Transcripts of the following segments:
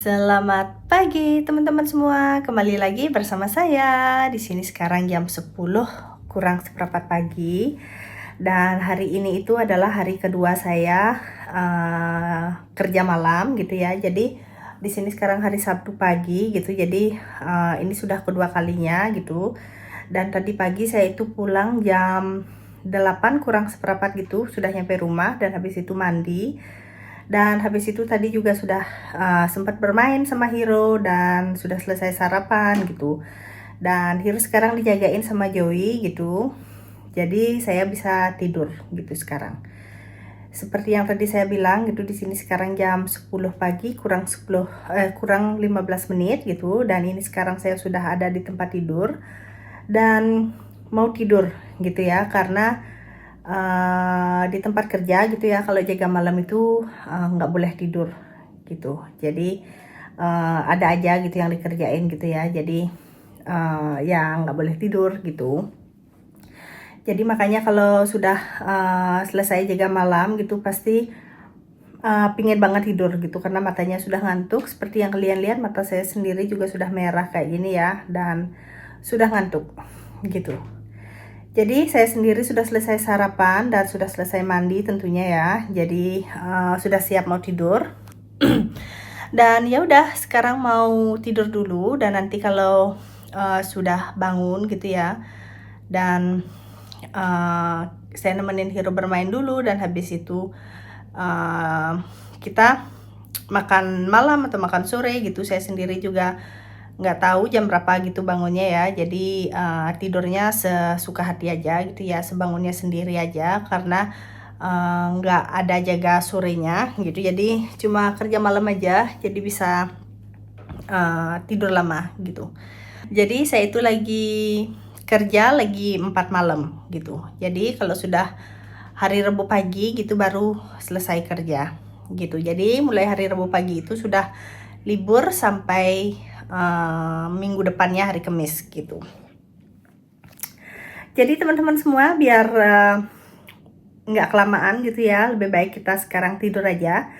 Selamat pagi teman-teman semua, kembali lagi bersama saya. Di sini sekarang jam 10 kurang seperempat pagi. Dan hari ini itu adalah hari kedua saya kerja malam gitu ya. Jadi di sini sekarang hari Sabtu pagi gitu. Jadi ini sudah kedua kalinya gitu. Dan tadi pagi saya itu pulang jam 8 kurang seperempat gitu, sudah nyampe rumah dan habis itu mandi. Dan habis itu tadi juga sudah sempat bermain sama Hiro dan sudah selesai sarapan gitu. Dan Hiro sekarang dijagain sama Joey gitu. Jadi saya bisa tidur gitu sekarang. Seperti yang tadi saya bilang gitu, di sini sekarang jam 10 pagi kurang 15 menit gitu, dan ini sekarang saya sudah ada di tempat tidur dan mau tidur gitu ya, karena di tempat kerja gitu ya, kalau jaga malam itu nggak boleh tidur gitu. Jadi ada aja gitu yang dikerjain gitu ya. Jadi ya nggak boleh tidur gitu. Jadi makanya kalau sudah selesai jaga malam gitu pasti pingin banget tidur gitu, karena matanya sudah ngantuk. Seperti yang kalian lihat, mata saya sendiri juga sudah merah kayak gini ya, dan sudah ngantuk gitu. Jadi saya sendiri sudah selesai sarapan dan sudah selesai mandi tentunya ya. Jadi sudah siap mau tidur. Dan ya udah, sekarang mau tidur dulu, dan nanti kalau sudah bangun gitu ya, dan saya nemenin Hiro bermain dulu, dan habis itu kita makan malam atau makan sore gitu. Saya sendiri juga nggak tahu jam berapa gitu bangunnya ya. Jadi tidurnya sesuka hati aja gitu ya, sebangunnya sendiri aja, karena nggak ada jaga sorenya gitu. Jadi cuma kerja malam aja, jadi bisa tidur lama gitu. Jadi saya itu lagi kerja lagi 4 malam gitu. Jadi kalau sudah hari Rabu pagi gitu baru selesai kerja gitu. Jadi mulai hari Rabu pagi itu sudah libur sampai minggu depannya hari Kamis gitu. Jadi teman-teman semua, biar nggak kelamaan gitu ya, lebih baik kita sekarang tidur aja,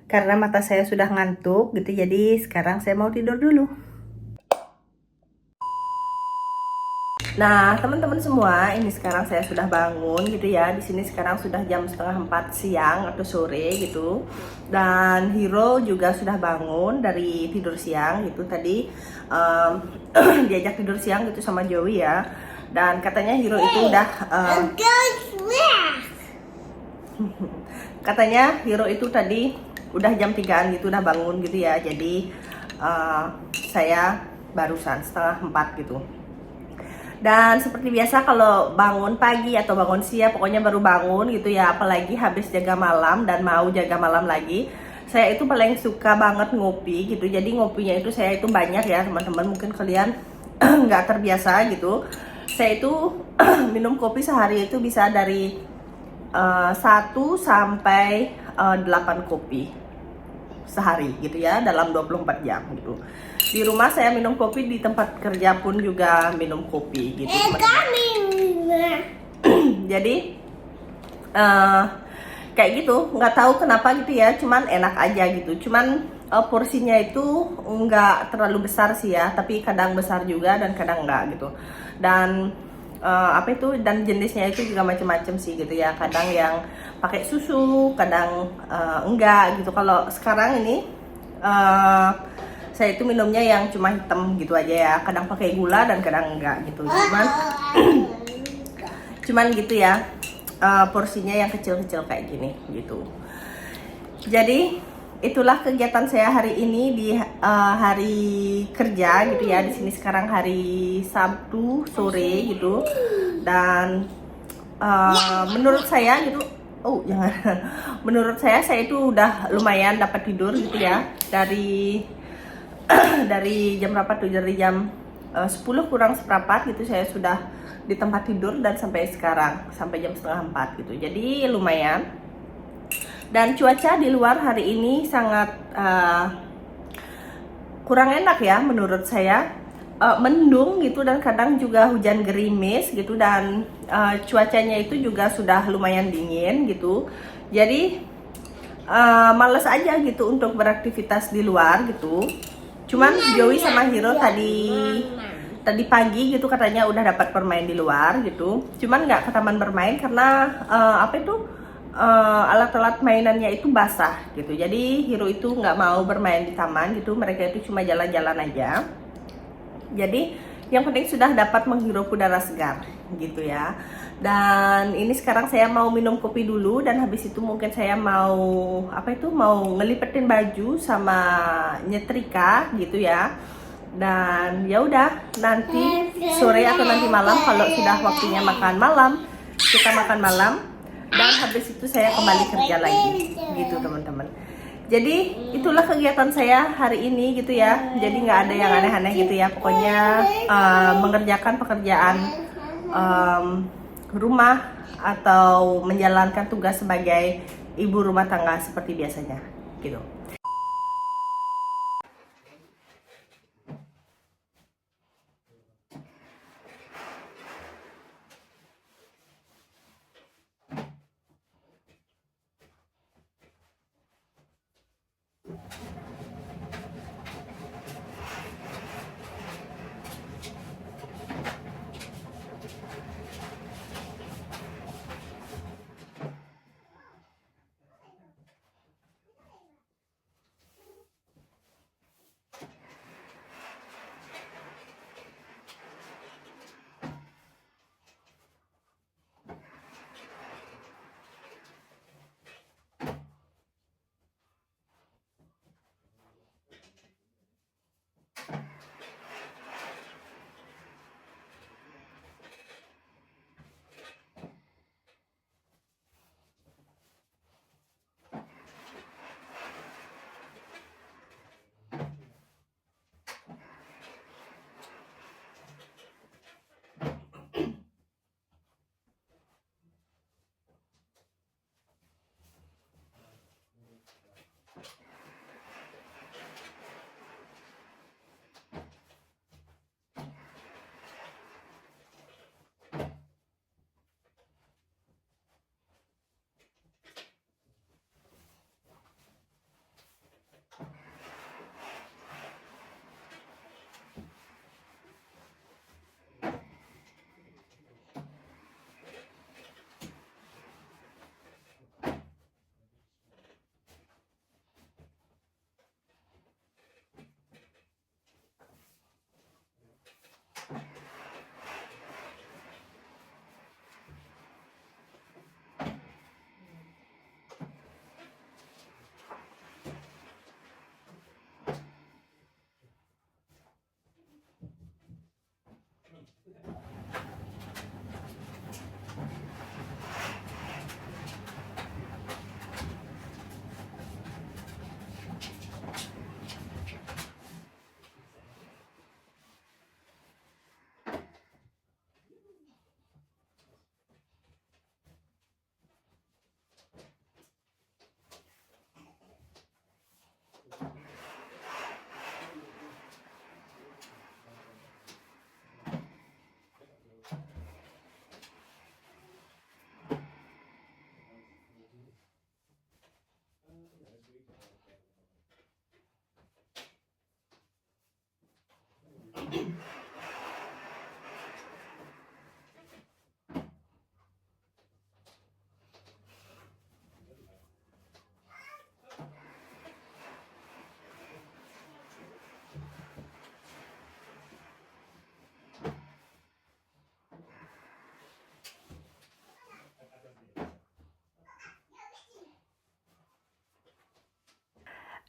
karena mata saya sudah ngantuk gitu. Jadi sekarang saya mau tidur dulu. Nah teman-teman semua, ini sekarang saya sudah bangun gitu ya. Di sini sekarang sudah jam setengah 4 siang atau sore gitu. Dan Hiro juga sudah bangun dari tidur siang gitu. Tadi diajak tidur siang gitu sama Joey ya. Dan katanya Hiro itu udah katanya Hiro itu tadi udah jam 3-an gitu udah bangun gitu ya. Jadi saya barusan setengah 4 gitu. Dan seperti biasa kalau bangun pagi atau bangun siang, pokoknya baru bangun gitu ya, apalagi habis jaga malam dan mau jaga malam lagi, saya itu paling suka banget ngopi gitu. Jadi ngopinya itu saya itu banyak ya teman-teman, mungkin kalian nggak terbiasa gitu. Saya itu minum kopi sehari itu bisa dari 1 sampai 8 kopi sehari gitu ya, dalam 24 jam gitu. Di rumah saya minum kopi, di tempat kerja pun juga minum kopi gitu. Jadi kayak gitu, nggak tahu kenapa gitu ya, cuman enak aja gitu. Cuman porsinya itu nggak terlalu besar sih ya, tapi kadang besar juga dan kadang enggak gitu. Dan dan jenisnya itu juga macam-macam sih gitu ya. Kadang yang pakai susu, kadang enggak gitu. Kalau sekarang ini saya itu minumnya yang cuma hitam gitu aja ya. Kadang pakai gula dan kadang enggak gitu. Cuman gitu ya, porsinya yang kecil-kecil kayak gini gitu. Jadi itulah kegiatan saya hari ini di hari kerja gitu ya. Di sini sekarang hari Sabtu sore gitu. Dan menurut saya gitu, menurut saya itu udah lumayan dapat tidur gitu ya. Dari jam berapa tuh? Dari jam 10 kurang seperempat gitu saya sudah di tempat tidur, dan sampai sekarang sampai jam setengah 4 gitu. Jadi lumayan. Dan cuaca di luar hari ini sangat kurang enak ya menurut saya. Mendung gitu, dan kadang juga hujan gerimis gitu, dan cuacanya itu juga sudah lumayan dingin gitu. Jadi males aja gitu untuk beraktivitas di luar gitu. Cuman Joey sama Hiro tadi pagi gitu katanya udah dapat bermain di luar gitu. Cuman nggak ke taman bermain karena alat-alat mainannya itu basah gitu. Jadi Hiro itu nggak mau bermain di taman gitu. Mereka itu cuma jalan-jalan aja. Jadi yang penting sudah dapat menghirup udara segar gitu ya. Dan ini sekarang saya mau minum kopi dulu, dan habis itu mungkin saya mau mau ngelipetin baju sama nyetrika gitu ya. Dan ya udah, nanti sore atau nanti malam kalau sudah waktunya makan malam, kita makan malam, dan habis itu saya kembali kerja lagi gitu teman-teman. Jadi itulah kegiatan saya hari ini gitu ya. Jadi nggak ada yang aneh-aneh gitu ya. Pokoknya mengerjakan pekerjaan rumah atau menjalankan tugas sebagai ibu rumah tangga seperti biasanya gitu.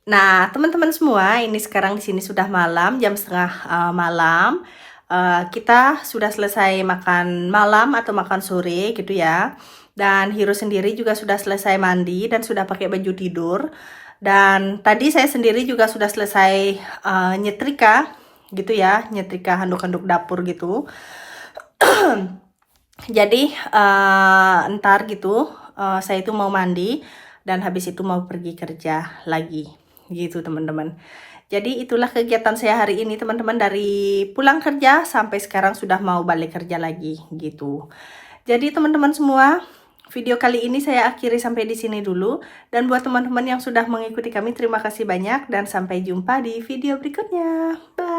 Nah, teman-teman semua, ini sekarang di sini sudah malam, jam setengah malam. Kita sudah selesai makan malam atau makan sore gitu ya. Dan Hiro sendiri juga sudah selesai mandi dan sudah pakai baju tidur. Dan tadi saya sendiri juga sudah selesai nyetrika gitu ya, nyetrika handuk-handuk dapur gitu. Jadi ntar gitu saya itu mau mandi dan habis itu mau pergi kerja lagi gitu teman-teman. Jadi itulah kegiatan saya hari ini teman-teman, dari pulang kerja sampai sekarang sudah mau balik kerja lagi gitu. Jadi teman-teman semua, Video kali ini saya akhiri sampai di sini dulu. Dan buat teman-teman yang sudah mengikuti kami, terima kasih banyak dan sampai jumpa di video berikutnya. Bye!